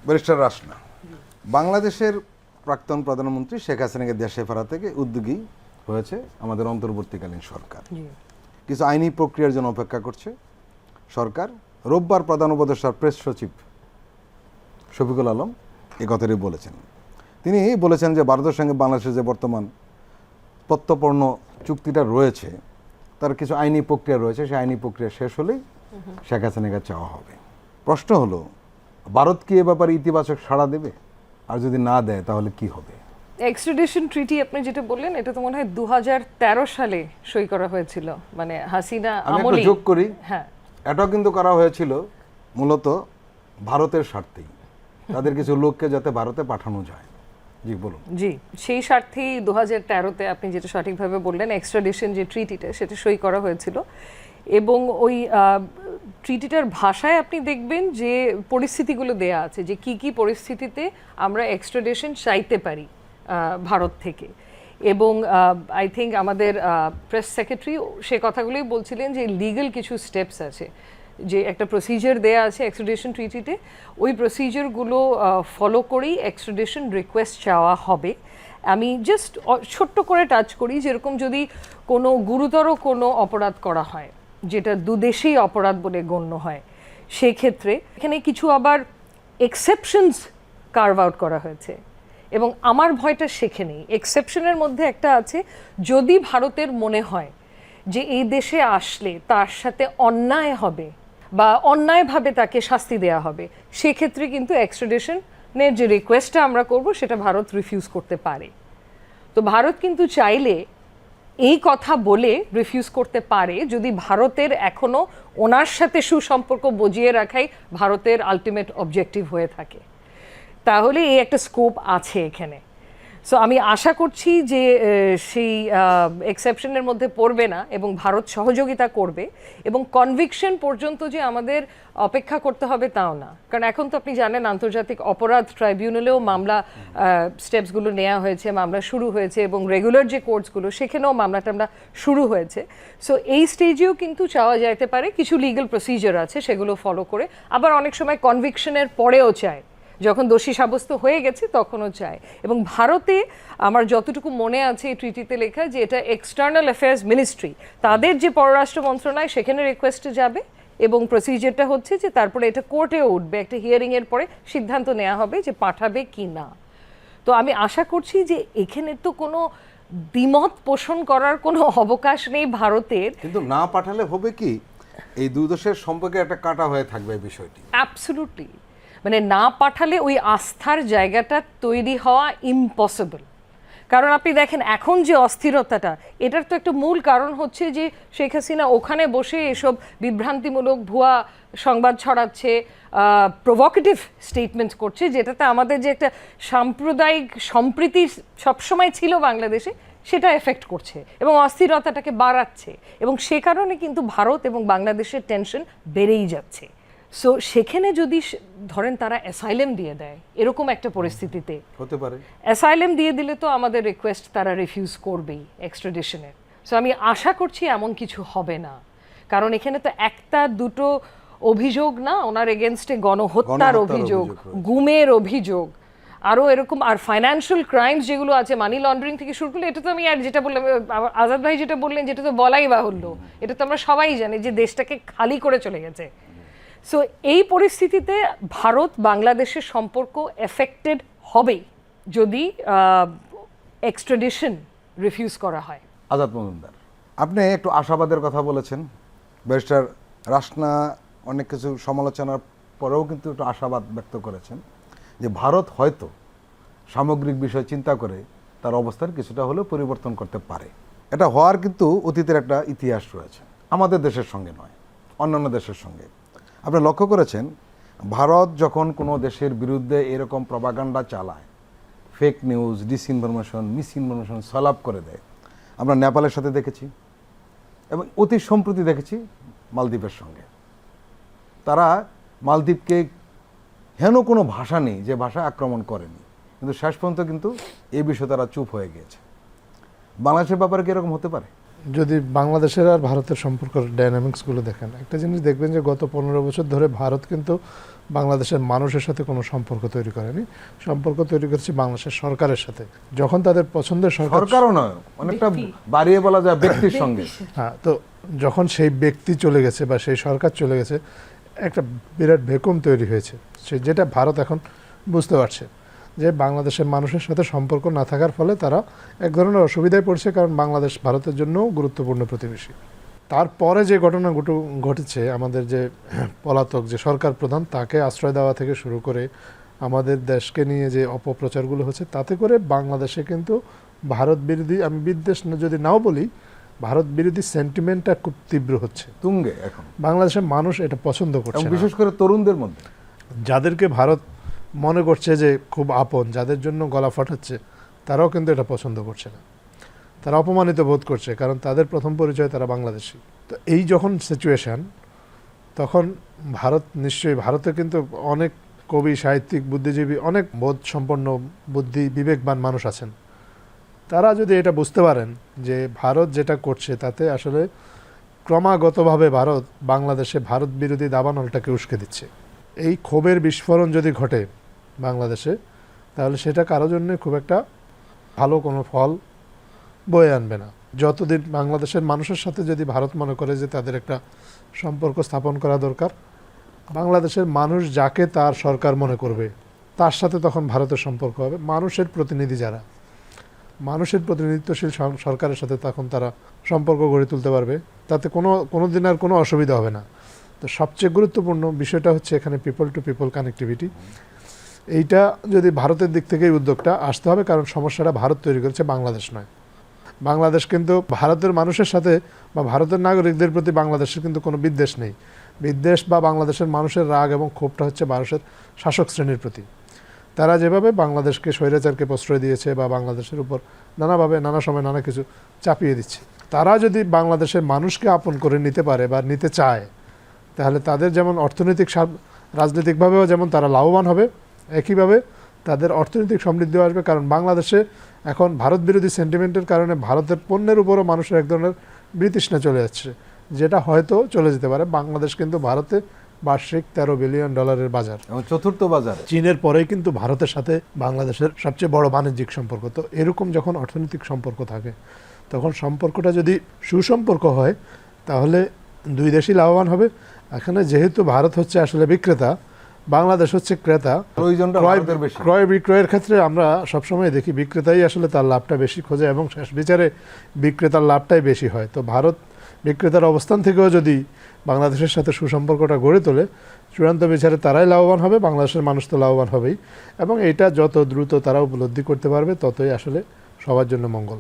Barrister Rasna, বাংলাদেশের প্রাক্তন প্রধানমন্ত্রী শেখ হাসিনাকে দেশে ফেরা থেকে উদ্যোগী হয়েছে আমাদের অন্তর্বর্তীকালীন সরকার। কিছু আইনি প্রক্রিয়ার জন্য অপেক্ষা করছে সরকার। রোববার প্রধান উপদেষ্টার প্রেস সচিব শফিকুল আলম এ কথাটি বলেছেন। তিনি বলেছেন যে ভারতের সঙ্গে বাংলাদেশের যে বর্তমান প্রত্যর্পণ চুক্তিটা রয়েছে তার কিছু আইনি প্রক্রিয়া রয়েছে, সেই আইনি প্রক্রিয়া শেষ হলেই শেখ হাসিনাকে চাওয়া হবে। প্রশ্ন হলো, ভারত কি এ ব্যাপারে ইতিবাচক সাড়া দেবে? আর যদি না দেয় তাহলে কি হবে? এক্সট্রাডিশন ট্রিটি আপনি যেটা বললেন, এটা তো মনে হয় 2013 সালে সই করা হয়েছিল, মানে হাসিনা আমলে। যোগ করি, হ্যাঁ, এটাও কিন্তু করা হয়েছিল মূলত ভারতের স্বার্থেই, তাদের কিছু লোককে যাতে ভারতে পাঠানো যায়। জি বলুন। জি, সেই স্বার্থেই 2013-তে আপনি যেটা সঠিকভাবে বললেন, এক্সট্রাডিশন যে ট্রিটিটা সেটা সই করা হয়েছিল। এবং ওই ট্রিটিটার ভাষায় আপনি দেখবেন যে পরিস্থিতিগুলো দেয়া আছে, যে কি কি পরিস্থিতিতে আমরা এক্সট্রাডিশন চাইতে পারি ভারত থেকে। এবং আই থিঙ্ক আমাদের প্রেস সেক্রেটারি সে কথাগুলোই বলছিলেন যে লিগ্যাল কিছু স্টেপস আছে, যে একটা প্রসিজার দেয়া আছে এক্সট্রাডিশন ট্রিটিতে, ওই প্রসিজারগুলো ফলো করেই এক্সট্রাডিশন রিকোয়েস্ট চাওয়া হবে। আমি জাস্ট ছোট্ট করে টাচ করি, যেরকম যদি কোনো গুরুতর কোনো অপরাধ করা হয় যেটা দুদেশেই অপরাধ বলে গণ্য হয়, সেক্ষেত্রে এখানে কিছু আবার এক্সেপশনস কার্ভ আউট করা হয়েছে। এবং আমার ভয়টা সেখানেই, এক্সেপশনের মধ্যে একটা আছে, যদি ভারতের মনে হয় যে এই দেশে আসলে তার সাথে অন্যায় হবে বা অন্যায়ভাবে তাকে শাস্তি দেওয়া হবে, সেক্ষেত্রে কিন্তু এক্সট্রাডিশনের যে রিকোয়েস্টটা আমরা করব সেটা ভারত রিফিউজ করতে পারে। তো ভারত কিন্তু চাইলে এই কথা বলে রিফিউজ করতে পারে, যদি ভারতের এখনো ওনার সাথে সুসম্পর্ক বজিয়ে রাখাই ভারতের আলটিমেট অবজেক্টিভ হয়ে থাকে, তাহলে এই একটা স্কোপ আছে এখানে। সো আমি আশা করছি যে সেই এক্সেপশনের মধ্যে পড়বে না এবং ভারত সহযোগিতা করবে। এবং কনভিকশন পর্যন্ত যে আমাদের অপেক্ষা করতে হবে তাও না, কারণ এখন তো আপনি জানেন আন্তর্জাতিক অপরাধ ট্রাইব্যুনালেও মামলা স্টেপসগুলো নেওয়া হয়েছে, মামলা শুরু হয়েছে, এবং রেগুলার যে কোর্টসগুলো সেখানেও মামলা টামলা শুরু হয়েছে। সো এই স্টেজেও কিন্তু চাওয়া যাইতে পারে, কিছু লিগ্যাল প্রসিজার আছে সেগুলো ফলো করে। আবার অনেক সময় কনভিকশনের পরেও চায়, যখন দোষী সাব্যস্ত হয়ে গেছে তখনও চায়। এবং ভারতে আমার যতটুকু মনে আছে এই ট্রিটিতে লেখা, যে এটা এক্সটার্নাল অ্যাফেয়ার্স মিনিস্ট্রি, তাদের যে পররাষ্ট্র মন্ত্রণালয় সেখানে রিকোয়েস্টে যাবে, এবং প্রসিজারটা হচ্ছে যে তারপরে এটা কোর্টেও উঠবে, একটা হিয়ারিংয়ের পরে সিদ্ধান্ত নেওয়া হবে যে পাঠাবে কি না। তো আমি আশা করছি যে এখানে তো কোনো দ্বিমত পোষণ করার কোনো অবকাশ নেই ভারতের। কিন্তু না পাঠালে হবে কি, এই দুই দেশের সম্পর্কে একটা কাটা হয়ে থাকবে এই বিষয়টি। অ্যাবসলিউটলি, মানে না পাঠালে ওই আস্থার জায়গাটা তৈরি হওয়া ইম্পসিবল। কারণ আপনি দেখেন এখন যে অস্থিরতাটা, এটার তো একটা মূল কারণ হচ্ছে যে শেখ হাসিনা ওখানে বসে এসব বিভ্রান্তিমূলক ভুয়া সংবাদ ছড়াচ্ছে, প্রভোকেটিভ স্টেটমেন্ট করছে, যেটাতে আমাদের যে একটা সাম্প্রদায়িক সম্প্রীতি সবসময় ছিল বাংলাদেশে সেটা এফেক্ট করছে এবং অস্থিরতাটাকে বাড়াচ্ছে। এবং সে কারণে কিন্তু ভারত এবং বাংলাদেশের টেনশন বেড়েই যাচ্ছে। সো সেখানে যদি ধরেন তারা অ্যাসাইলেম দিয়ে দেয় এরকম একটা পরিস্থিতিতে, হতে পারে অ্যাসাইলেম দিয়ে দিলে তো আমাদের রিকোয়েস্ট তারা রিফিউজ করবেই এক্সট্রাডিশনের। সো আমি আশা করছি এমন কিছু হবে না, কারণ এখানে তো একটা দুটো অভিযোগ না, ওনার এগেনস্টে গণহত্যার অভিযোগ, গুমের অভিযোগ, আরও এরকম, আর ফাইন্যান্সিয়াল ক্রাইমস যেগুলো আছে, মানি লন্ডারিং থেকে শুরু করলে, এটা তো আমি আর যেটা বললাম, আজাদ ভাই যেটা বললেন, যেটা তো বলাই বাহুল্য, এটা তো আমরা সবাই জানি যে দেশটাকে খালি করে চলে গেছে। সো এই পরিস্থিতিতে ভারত বাংলাদেশের সম্পর্ক এফেক্টেড হবেই যদি এক্সট্রাডিশন রিফিউজ করা হয়। আজাদ মজুমদার, আপনি একটু আশাবাদের কথা বলেছেন, ব্যারিস্টার রাসনা অনেক কিছু সমালোচনার পরেও কিন্তু একটু আশাবাদ ব্যক্ত করেছেন যে ভারত হয়তো সামগ্রিক বিষয় চিন্তা করে তার অবস্থার কিছুটা হলেও পরিবর্তন করতে পারে। এটা হওয়ার কিন্তু অতীতের একটা ইতিহাস রয়েছে, আমাদের দেশের সঙ্গে নয়, অন্যান্য দেশের সঙ্গে। আপনি লক্ষ্য করেছেন ভারত যখন কোনো দেশের বিরুদ্ধে এরকম প্রপাগান্ডা চালায়, ফেক নিউজ, ডিসইনফরমেশন, মিসইনফরমেশন সলাপ করে দেয়, আমরা নেপালের সাথে দেখেছি এবং অতি সম্প্রতি দেখেছি মালদ্বীপের সঙ্গে। তারা মালদ্বীপকে হেন কোনো ভাষা নেই যে ভাষা আক্রমণ করেনি, কিন্তু শেষ পর্যন্ত কিন্তু এই বিষয়ে তারা চুপ হয়ে গিয়েছে। বাংলাদেশের ব্যাপারে কি এরকম হতে পারে? যদি বাংলাদেশের আর ভারতের সম্পর্কের ডাইনামিক্সগুলো দেখেন, একটা জিনিস দেখবেন যে গত 15 বছর ধরে ভারত কিন্তু বাংলাদেশের মানুষের সাথে কোনো সম্পর্ক তৈরি করেনি, সম্পর্ক তৈরি করেছে বাংলাদেশের সরকারের সাথে। যখন তাদের পছন্দের সরকারও নয়, অনেকটা বাড়িয়ে বলা যায় ব্যক্তির সঙ্গে। হ্যাঁ, তো যখন সেই ব্যক্তি চলে গেছে বা সেই সরকার চলে গেছে, একটা বিরাট ভ্যাকুয়াম তৈরি হয়েছে, যেটা ভারত এখন বুঝতে পারছে যে বাংলাদেশের মানুষের সাথে সম্পর্ক না থাকার ফলে তারা এক ধরনের অসুবিধায় পড়ছে, কারণ বাংলাদেশ ভারতের জন্য গুরুত্বপূর্ণ প্রতিবেশী। তারপরে যে ঘটনা ঘটেছে, আমাদের যে পলাতক যে সরকার প্রধান, তাকে আশ্রয় দেওয়া থেকে শুরু করে আমাদের দেশকে নিয়ে যে অপপ্রচারগুলো হচ্ছে, তাতে করে বাংলাদেশে কিন্তু ভারত বিরোধী, আমি বিদ্বেষ যদি নাও বলি, ভারত বিরোধী সেন্টিমেন্টটা খুব তীব্র হচ্ছে তুঙ্গে এখন বাংলাদেশের মানুষ এটা পছন্দ করছে না। বিশেষ করে তরুণদের মধ্যে, যাদেরকে ভারত মনে করছে যে খুব আপন, যাদের জন্য গলা ফাটাচ্ছে, তারাও কিন্তু এটা পছন্দ করছে না। তারা অপমানিত বোধ করছে, কারণ তাদের প্রথম পরিচয় তারা বাংলাদেশি। তো এই যখন সিচুয়েশান, তখন ভারত নিশ্চয়ই, ভারতে কিন্তু অনেক কবি, সাহিত্যিক, বুদ্ধিজীবী, অনেক বোধ সম্পন্ন, বুদ্ধি বিবেকবান মানুষ আছেন। তারা যদি এটা বুঝতে পারেন যে ভারত যেটা করছে তাতে আসলে ক্রমাগতভাবে ভারত বাংলাদেশে ভারত বিরোধী দাবানলটাকে উস্কে দিচ্ছে, এই ক্ষোভের বিস্ফোরণ যদি ঘটে বাংলাদেশে, তাহলে সেটা কারোর জন্য খুব একটা ভালো কোনো ফল বয়ে আনবে না। যতদিন বাংলাদেশের মানুষের সাথে যদি ভারত মনে করে যে তাদের একটা সম্পর্ক স্থাপন করা দরকার, বাংলাদেশের মানুষ যাকে তার সরকার মনে করবে তার সাথে তখন ভারতের সম্পর্ক হবে। মানুষের প্রতিনিধি যারা, মানুষের প্রতিনিধিত্বশীল সরকারের সাথে তখন তারা সম্পর্ক গড়ে তুলতে পারবে, তাতে কোনো দিন আর কোনো অসুবিধা হবে না। তো সবচেয়ে গুরুত্বপূর্ণ বিষয়টা হচ্ছে এখানে পিপল টু পিপল কানেক্টিভিটি। এইটা যদি ভারতের দিক থেকেই উদ্যোগটা আসতে হবে, কারণ সমস্যাটা ভারত তৈরি করেছে, বাংলাদেশ নয়। বাংলাদেশ কিন্তু ভারতের মানুষের সাথে বা ভারতের নাগরিকদের প্রতি বাংলাদেশের কিন্তু কোনো বিদ্বেষ নেই। বিদ্বেষ বা বাংলাদেশের মানুষের রাগ এবং ক্ষোভটা হচ্ছে ভারতের শাসক শ্রেণীর প্রতি। তারা যেভাবে বাংলাদেশকে স্বৈরাচারকে প্রশ্রয় দিয়েছে বা বাংলাদেশের উপর নানাভাবে নানা সময় নানা কিছু চাপিয়ে দিচ্ছে, তারা যদি বাংলাদেশের মানুষকে আপন করে নিতে পারে বা নিতে চায়, তাহলে তাদের যেমন অর্থনৈতিক রাজনৈতিকভাবেও যেমন তারা লাভবান হবে, একইভাবে তাদের অর্থনৈতিক সমৃদ্ধি আসবে। কারণ বাংলাদেশে এখন ভারত বিরোধী সেন্টিমেন্টের কারণে ভারতের পণ্যের উপরও মানুষের এক ধরনের বিতৃষ্ণা চলে যাচ্ছে, যেটা হয়তো চলে যেতে পারে। বাংলাদেশ কিন্তু ভারতে বার্ষিক $13 বিলিয়ন বাজার এবং চতুর্থ বাজার, চীনের পরেই কিন্তু ভারতের সাথে বাংলাদেশের সবচেয়ে বড় বাণিজ্যিক সম্পর্ক। তো এরকম যখন অর্থনৈতিক সম্পর্ক থাকে, তখন সম্পর্কটা যদি সুসম্পর্ক হয়, তাহলে দুই দেশই লাভবান হবে। এখানে যেহেতু ভারত হচ্ছে আসলে বিক্রেতা, বাংলাদেশ হচ্ছে ক্রেতা, ক্রয় বিক্রয়ের ক্ষেত্রে আমরা সবসময় দেখি বিক্রেতাই আসলে তার লাভটা বেশি খোঁজে এবং শেষ বিচারে বিক্রেতার লাভটাই বেশি হয়। তো ভারত বিক্রেতার অবস্থান থেকেও যদি বাংলাদেশের সাথে সুসম্পর্কটা গড়ে তোলে, চূড়ান্ত বিচারে তারাই লাভবান হবে, বাংলাদেশের মানুষ তো লাভবান হবেই। এবং এইটা যত দ্রুত তারা উপলব্ধি করতে পারবে, ততই আসলে সবার জন্য মঙ্গল।